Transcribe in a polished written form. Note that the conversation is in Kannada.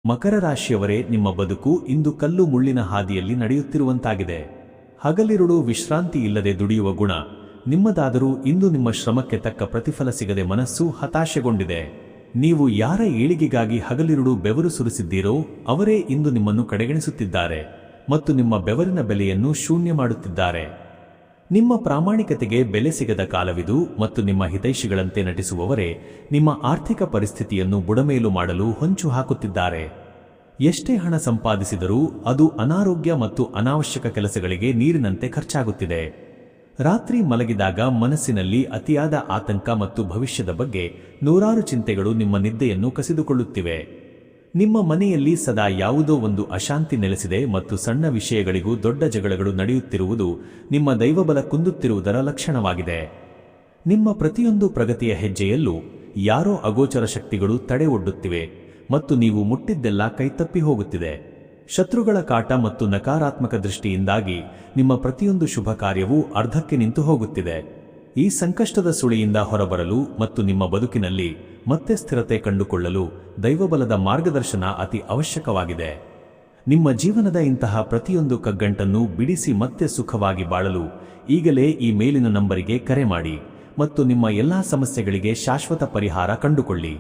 ಮಕರ ರಾಶಿಯವರೇ, ನಿಮ್ಮ ಬದುಕು ಇಂದು ಕಲ್ಲು ಮುಳ್ಳಿನ ಹಾದಿಯಲ್ಲಿ ನಡೆಯುತ್ತಿರುವಂತಾಗಿದೆ. ಹಗಲಿರುಳು ವಿಶ್ರಾಂತಿ ಇಲ್ಲದೆ ದುಡಿಯುವ ಗುಣ ನಿಮ್ಮದಾದರೂ ಇಂದು ನಿಮ್ಮ ಶ್ರಮಕ್ಕೆ ತಕ್ಕ ಪ್ರತಿಫಲ ಸಿಗದೆ ಮನಸ್ಸು ಹತಾಶೆಗೊಂಡಿದೆ. ನೀವು ಯಾರ ಏಳಿಗೆಗಾಗಿ ಹಗಲಿರುಳು ಬೆವರು ಸುರಿಸಿದ್ದೀರೋ ಅವರೇ ಇಂದು ನಿಮ್ಮನ್ನು ಕಡೆಗಣಿಸುತ್ತಿದ್ದಾರೆ ಮತ್ತು ನಿಮ್ಮ ಬೆವರಿನ ಬೆಲೆಯನ್ನು ಶೂನ್ಯ ಮಾಡುತ್ತಿದ್ದಾರೆ. ನಿಮ್ಮ ಪ್ರಾಮಾಣಿಕತೆಗೆ ಬೆಲೆ ಸಿಗದ ಕಾಲವಿದು ಮತ್ತು ನಿಮ್ಮ ಹಿತೈಷಿಗಳಂತೆ ನಟಿಸುವವರೇ ನಿಮ್ಮ ಆರ್ಥಿಕ ಪರಿಸ್ಥಿತಿಯನ್ನು ಬುಡಮೇಲು ಮಾಡಲು ಹೊಂಚು ಹಾಕುತ್ತಿದ್ದಾರೆ. ಎಷ್ಟೇ ಹಣ ಸಂಪಾದಿಸಿದರೂ ಅದು ಅನಾರೋಗ್ಯ ಮತ್ತು ಅನಾವಶ್ಯಕ ಕೆಲಸಗಳಿಗೆ ನೀರಿನಂತೆ ಖರ್ಚಾಗುತ್ತಿದೆ. ರಾತ್ರಿ ಮಲಗಿದಾಗ ಮನಸ್ಸಿನಲ್ಲಿ ಅತಿಯಾದ ಆತಂಕ ಮತ್ತು ಭವಿಷ್ಯದ ಬಗ್ಗೆ ನೂರಾರು ಚಿಂತೆಗಳು ನಿಮ್ಮ ನಿದ್ದೆಯನ್ನು ಕಸಿದುಕೊಳ್ಳುತ್ತಿವೆ. ನಿಮ್ಮ ಮನೆಯಲ್ಲಿ ಸದಾ ಯಾವುದೋ ಒಂದು ಅಶಾಂತಿ ನೆಲೆಸಿದೆ ಮತ್ತು ಸಣ್ಣ ವಿಷಯಗಳಿಗೂ ದೊಡ್ಡ ಜಗಳಗಳು ನಡೆಯುತ್ತಿರುವುದು ನಿಮ್ಮ ದೈವಬಲ ಕುಂದುತ್ತಿರುವುದರ ಲಕ್ಷಣವಾಗಿದೆ. ನಿಮ್ಮ ಪ್ರತಿಯೊಂದು ಪ್ರಗತಿಯ ಹೆಜ್ಜೆಯಲ್ಲೂ ಯಾರೋ ಅಗೋಚರ ಶಕ್ತಿಗಳು ತಡೆ ಒಡ್ಡುತ್ತಿವೆ ಮತ್ತು ನೀವು ಮುಟ್ಟಿದ್ದೆಲ್ಲ ಕೈತಪ್ಪಿ ಹೋಗುತ್ತಿದೆ. ಶತ್ರುಗಳ ಕಾಟ ಮತ್ತು ನಕಾರಾತ್ಮಕ ದೃಷ್ಟಿಯಿಂದಾಗಿ ನಿಮ್ಮ ಪ್ರತಿಯೊಂದು ಶುಭ ಕಾರ್ಯವೂ ಅರ್ಧಕ್ಕೆ ನಿಂತು ಹೋಗುತ್ತಿದೆ. ಈ ಸಂಕಷ್ಟದ ಸುಳಿಯಿಂದ ಹೊರಬರಲು ಮತ್ತು ನಿಮ್ಮ ಬದುಕಿನಲ್ಲಿ ಮತ್ತೆ ಸ್ಥಿರತೆ ಕಂಡುಕೊಳ್ಳಲು ದೈವಬಲದ ಮಾರ್ಗದರ್ಶನ ಅತಿ ಅವಶ್ಯಕವಾಗಿದೆ. ನಿಮ್ಮ ಜೀವನದ ಇಂತಹ ಪ್ರತಿಯೊಂದು ಕಗ್ಗಂಟನ್ನು ಬಿಡಿಸಿ ಮತ್ತೆ ಸುಖವಾಗಿ ಬಾಳಲು ಈಗಲೇ ಈ ಮೇಲಿನ ನಂಬರಿಗೆ ಕರೆ ಮಾಡಿ ಮತ್ತು ನಿಮ್ಮ ಎಲ್ಲಾ ಸಮಸ್ಯೆಗಳಿಗೆ ಶಾಶ್ವತ ಪರಿಹಾರ ಕಂಡುಕೊಳ್ಳಿ.